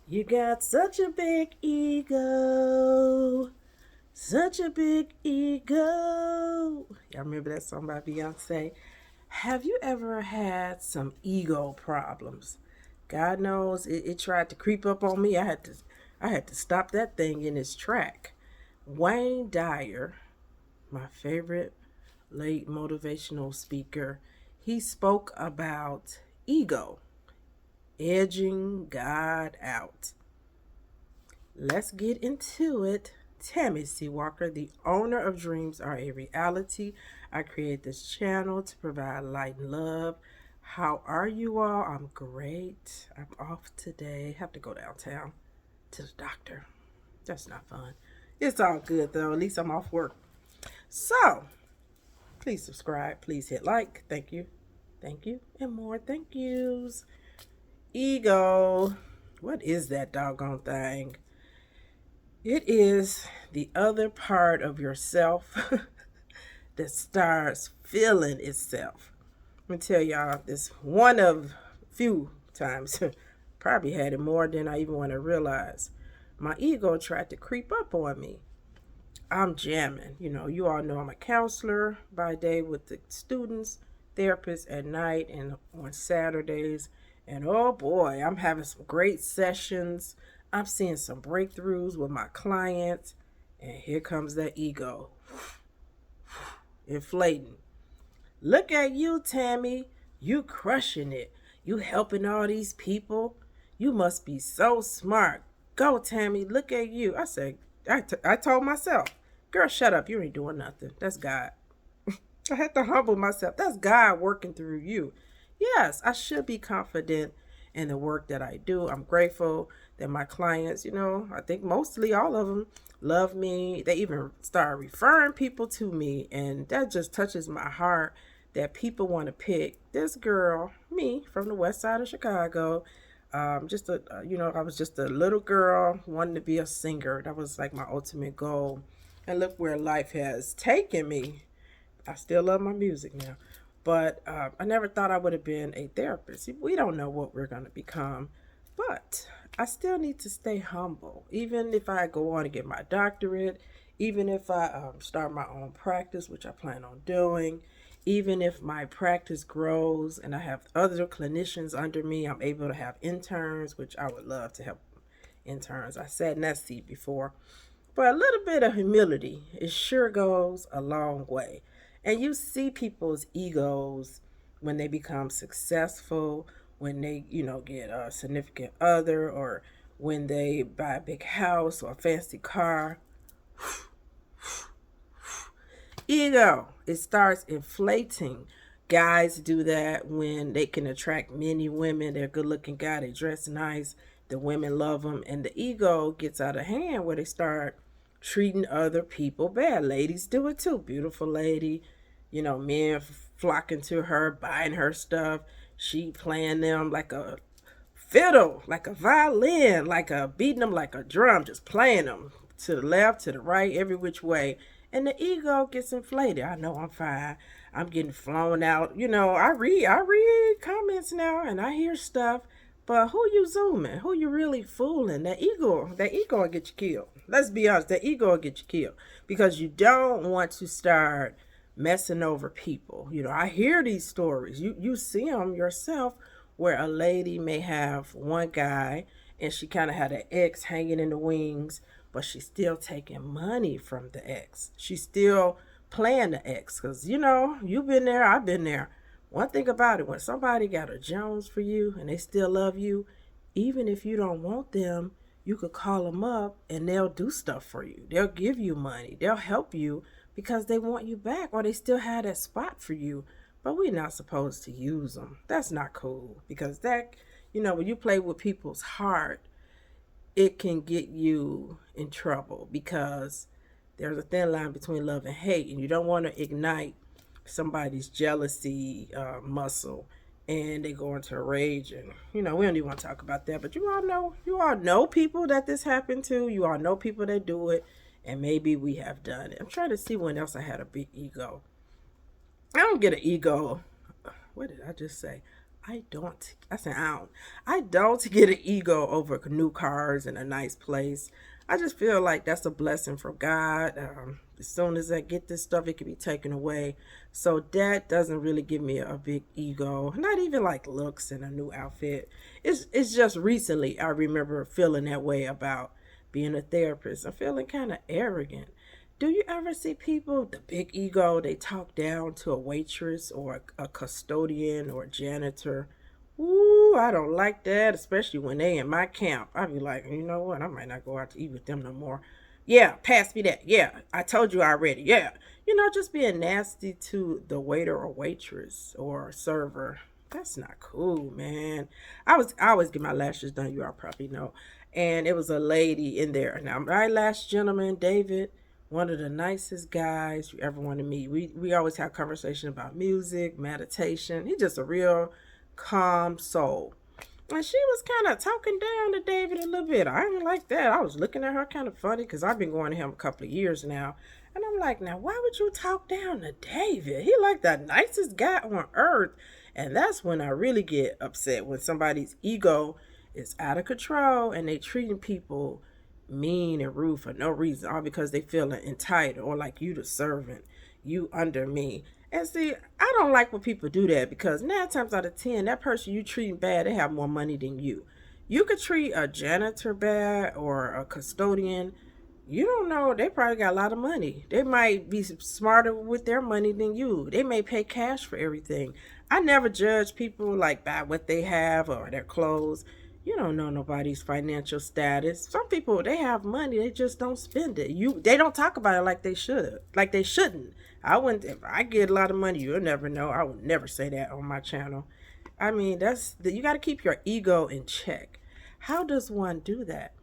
You got such a big ego. Such a big ego. Y'all remember that song by Beyonce? Have you ever had some ego problems? God knows it tried to creep up on me. I had to stop that thing in its track. Wayne Dyer, my favorite late motivational speaker, he spoke about ego, edging God out. Let's get into it. Tammy C. Walker, the owner of Dreams Are a Reality. I create this channel to provide light and love. How are you all? I'm great. I'm off today. Have to go downtown to the doctor. That's not fun. It's all good though. At least I'm off work. So, please subscribe. Please hit like. Thank you. Thank you. And more thank yous. Ego. What is that doggone thing? It is the other part of yourself that starts feeling itself. Let me tell y'all, this one of few times, probably had it more than I even want to realize. My ego tried to creep up on me. I'm jamming. You all know I'm a counselor by day with the students, therapists at night and on Saturdays. And oh boy, I'm having some great sessions. I'm seeing some breakthroughs with my clients. And here comes that ego. Inflating. Look at you, Tammy. You crushing it. You helping all these people. You must be so smart. Go, Tammy. Look at you. I told myself, girl, shut up. You ain't doing nothing. That's God. I had to humble myself. That's God working through you. Yes, I should be confident in the work that I do. I'm grateful that my clients, I think mostly all of them love me. They even start referring people to me. And that just touches my heart that people want to pick this girl, me, from the west side of Chicago. I was just a little girl wanting to be a singer. That was like my ultimate goal. And look where life has taken me. I still love my music now. But I never thought I would have been a therapist. We don't know what we're going to become. But I still need to stay humble. Even if I go on to get my doctorate, even if I start my own practice, which I plan on doing, even if my practice grows and I have other clinicians under me, I'm able to have interns, which I would love to help interns. I sat in that seat before. But a little bit of humility, it sure goes a long way. And you see people's egos when they become successful, when they, get a significant other, or when they buy a big house or a fancy car. Ego, it starts inflating. Guys do that when they can attract many women. They're a good looking guy, they dress nice, the women love them, and the ego gets out of hand where they start treating other people bad. Ladies do it too. Beautiful lady, men flocking to her, buying her stuff. She playing them like a fiddle, like a violin, beating them like a drum, just playing them to the left, to the right, every which way. And the ego gets inflated. I know I'm fine. I'm getting flown out. I read comments now and I hear stuff. But who you zooming? Who you really fooling? That ego will get you killed. Let's be honest, that ego will get you killed. Because you don't want to start messing over people. I hear these stories. You see them yourself where a lady may have one guy and she kind of had an ex hanging in the wings, but she's still taking money from the ex. She's still playing the ex because, you've been there, I've been there. One thing about it, when somebody got a Jones for you and they still love you, even if you don't want them, you could call them up and they'll do stuff for you. They'll give you money. They'll help you because they want you back or they still have that spot for you. But we're not supposed to use them. That's not cool because when you play with people's heart, it can get you in trouble because there's a thin line between love and hate, and you don't want to ignite somebody's jealousy muscle and they go into a rage. And we don't even want to talk about that, but you all know people that this happened to. You all know people that do it, and maybe we have done it. I'm trying to see when else I had a big ego. I don't get an ego. What did I just say? I don't get an ego over new cars and a nice place. I just feel like that's a blessing from God. As soon as I get this stuff, it can be taken away. So that doesn't really give me a big ego. Not even like looks and a new outfit. It's just recently I remember feeling that way about being a therapist. I'm feeling kind of arrogant. Do you ever see people, the big ego, they talk down to a waitress or a custodian or a janitor? Ooh, I don't like that, especially when they in my camp. I be like, you know what? I might not go out to eat with them no more. Yeah, pass me that. Yeah, I told you already. Yeah. Just being nasty to the waiter or waitress or server. That's not cool, man. I always get my lashes done, you all probably know. And it was a lady in there. Now my last gentleman, David, one of the nicest guys you ever want to meet. We always have conversation about music, meditation. He's just a real calm soul. And she was kind of talking down to David a little bit. I didn't like that. I was looking at her kind of funny because I've been going to him a couple of years now. And I'm like, now, why would you talk down to David? He like the nicest guy on earth. And that's when I really get upset, when somebody's ego is out of control and they treating people mean and rude for no reason, all because they feel entitled or like you the servant, you under me. And see, I don't like when people do that because 9 times out of 10, that person you treating bad, they have more money than you. You could treat a janitor bad or a custodian. You don't know, they probably got a lot of money. They might be smarter with their money than you. They may pay cash for everything. I never judge people like by what they have or their clothes. You don't know nobody's financial status. Some people, they have money, they just don't spend it. They don't talk about it like they should, like they shouldn't. I wouldn't. If I get a lot of money, you'll never know. I would never say that on my channel. I mean, you got to keep your ego in check. How does one do that?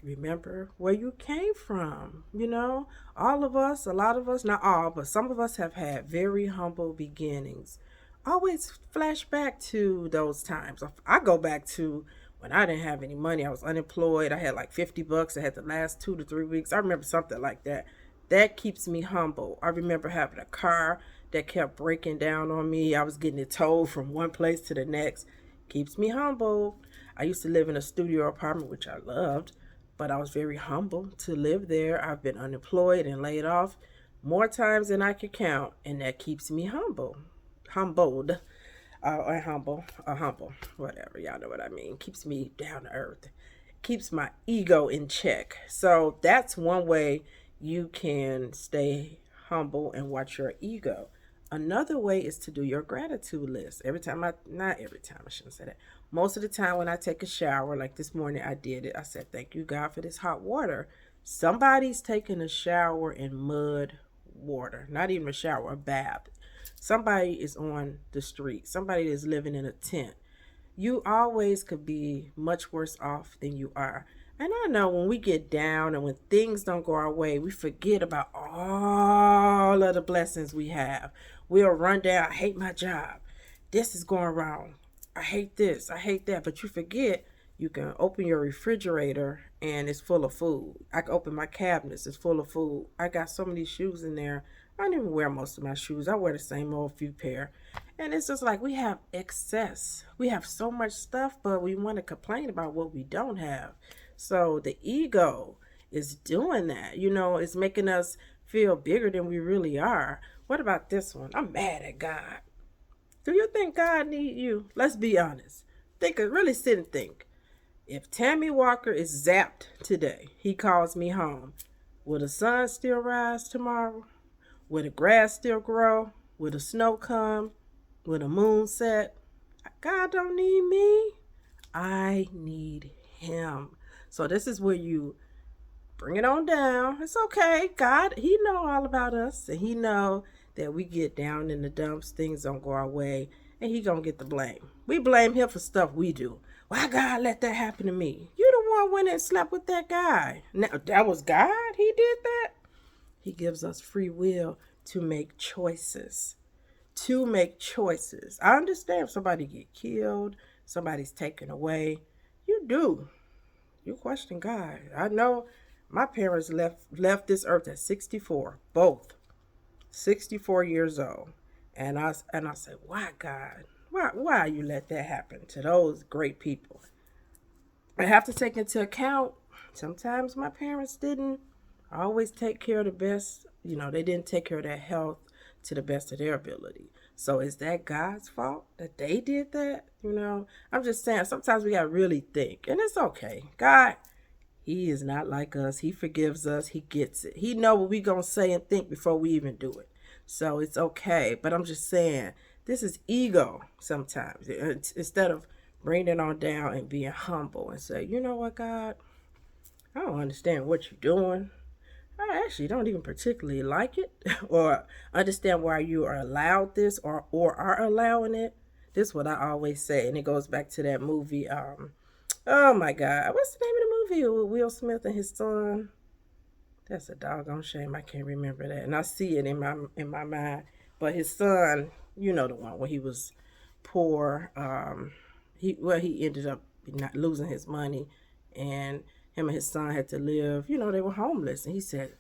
Remember where you came from. All of us, a lot of us, not all, but some of us have had very humble beginnings. Always flash back to those times. I go back to when I didn't have any money. I was unemployed. I had like $50. I had the last 2 to 3 weeks. I remember something like that. That keeps me humble. I remember having a car that kept breaking down on me. I was getting it towed from one place to the next. Keeps me humble. I used to live in a studio apartment, which I loved, but I was very humble to live there. I've been unemployed and laid off more times than I could count, and that keeps me humble. Humbled. Or humble, whatever, y'all know what I mean. Keeps me down to earth, keeps my ego in check. So that's one way you can stay humble and watch your ego. Another way is to do your gratitude list. Not every time, I shouldn't say that. Most of the time when I take a shower, like this morning I did it, I said, thank you, God, for this hot water. Somebody's taking a shower in mud water, not even a shower, a bath. Somebody is on the street. Somebody is living in a tent. You always could be much worse off than you are. And I know when we get down and when things don't go our way, we forget about all of the blessings we have. We'll run down, I hate my job. This is going wrong. I hate this. I hate that. But you forget you can open your refrigerator and it's full of food. I can open my cabinets. It's full of food. I got so many shoes in there. I don't even wear most of my shoes. I wear the same old few pair. And it's just like we have excess. We have so much stuff, but we want to complain about what we don't have. So the ego is doing that. It's making us feel bigger than we really are. What about this one? I'm mad at God. Do you think God need you? Let's be honest. Really sit and think. If Tammy Walker is zapped today, he calls me home. Will the sun still rise tomorrow? Will the grass still grow? Will the snow come? Will the moon set? God don't need me. I need him. So this is where you bring it on down. It's okay. God, he know all about us. And he know that we get down in the dumps. Things don't go our way. And he gonna get the blame. We blame him for stuff we do. Why God let that happen to me? You the one went and slept with that guy. Now, that was God? He did that? He gives us free will to make choices. I understand if somebody get killed, somebody's taken away. You do. You question God. I know my parents left this earth at 64, both 64 years old. And I said, why God? Why you let that happen to those great people? I have to take into account sometimes my parents didn't always take care of the best, they didn't take care of their health to the best of their ability. So is that God's fault that they did that? I'm just saying sometimes we gotta really think. And it's okay. God, he is not like us. He forgives us. He gets it. He know what we gonna say and think before we even do it. So it's okay. But I'm just saying, this is ego sometimes. Instead of bringing it on down and being humble and say, you know what, God, I don't understand what you're doing. I actually don't even particularly like it or understand why you are allowed this or are allowing it. This is what I always say. And it goes back to that movie. Oh my God. What's the name of the movie with Will Smith and his son? That's a doggone shame. I can't remember that. And I see it in my mind. But his son, you know the one where he was poor. He ended up not losing his money, and him and his son had to live. They were homeless, and he said,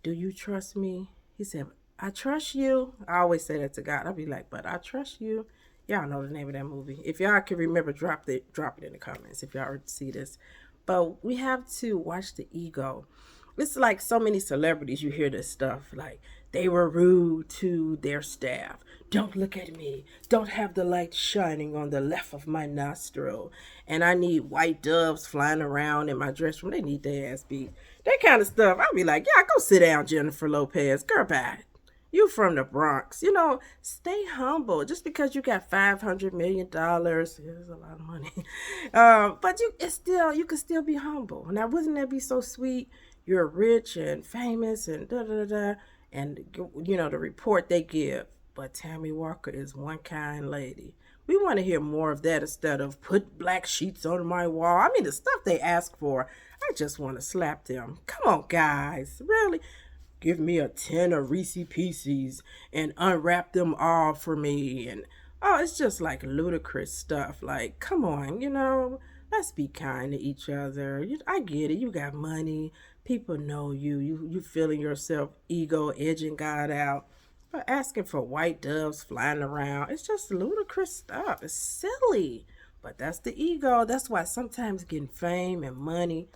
"Do you trust me?" He said, "I trust you." I always say that to God. I'll be like, "But I trust you." Y'all know the name of that movie. If y'all can remember, drop it in the comments if y'all see this. But we have to watch the ego. It's like so many celebrities, you hear this stuff like they were rude to their staff. Don't look at me. Don't have the light shining on the left of my nostril. And I need white doves flying around in my dress room. They need their ass beat. That kind of stuff. I'll be like, yeah, go sit down, Jennifer Lopez. Girl, bye. You from the Bronx. Stay humble. Just because you got $500 million, it's a lot of money. But you can still be humble. Now, wouldn't that be so sweet? You're rich and famous and da da da da, and the report they give. But Tammy Walker is one kind lady. We want to hear more of that instead of put black sheets on my wall. I mean, the stuff they ask for, I just want to slap them. Come on, guys, really? Give me a 10 of Reese Pieces and unwrap them all for me. And it's just like ludicrous stuff. Like, come on, let's be kind to each other. I get it. You got money. People know you. You feeling yourself ego edging God out. But asking for white doves flying around, it's just ludicrous stuff. It's silly. But that's the ego. That's why sometimes getting fame and money,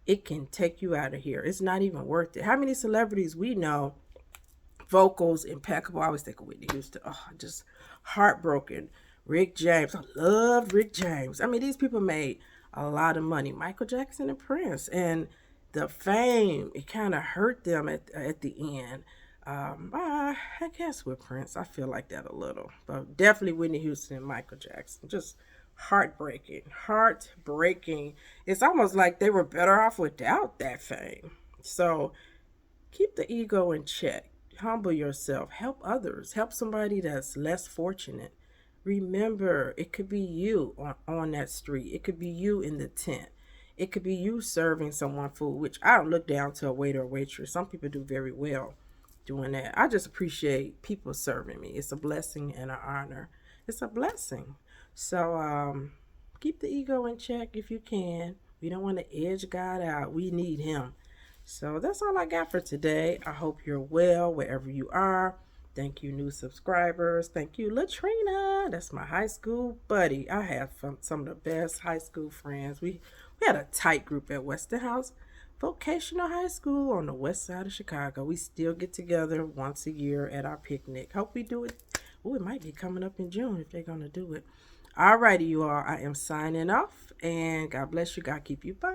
it can take you out of here. It's not even worth it. How many celebrities we know, vocals impeccable. I always think of Whitney Houston. Oh, just heartbroken. Rick James. I loved Rick James. I mean, these people made a lot of money. Michael Jackson and Prince. And the fame, it kind of hurt them at the end. I guess with Prince, I feel like that a little. But definitely Whitney Houston and Michael Jackson. Just heartbreaking. Heartbreaking. It's almost like they were better off without that fame. So keep the ego in check. Humble yourself. Help others. Help somebody that's less fortunate. Remember, it could be you on that street. It could be you in the tent. It could be you serving someone food, which I don't look down to a waiter or waitress. Some people do very well doing that. I just appreciate people serving me. It's a blessing and an honor. It's a blessing. So keep the ego in check if you can. We don't want to edge God out. We need him. So that's all I got for today. I hope you're well wherever you are. Thank you, new subscribers. Thank you, Latrina. That's my high school buddy. I have some of the best high school friends. We had a tight group at Westinghouse Vocational High School on the west side of Chicago. We still get together once a year at our picnic. Hope we do it. Oh, it might be coming up in June if they're going to do it. All righty, you all. I am signing off, and God bless you. God keep you. Bye.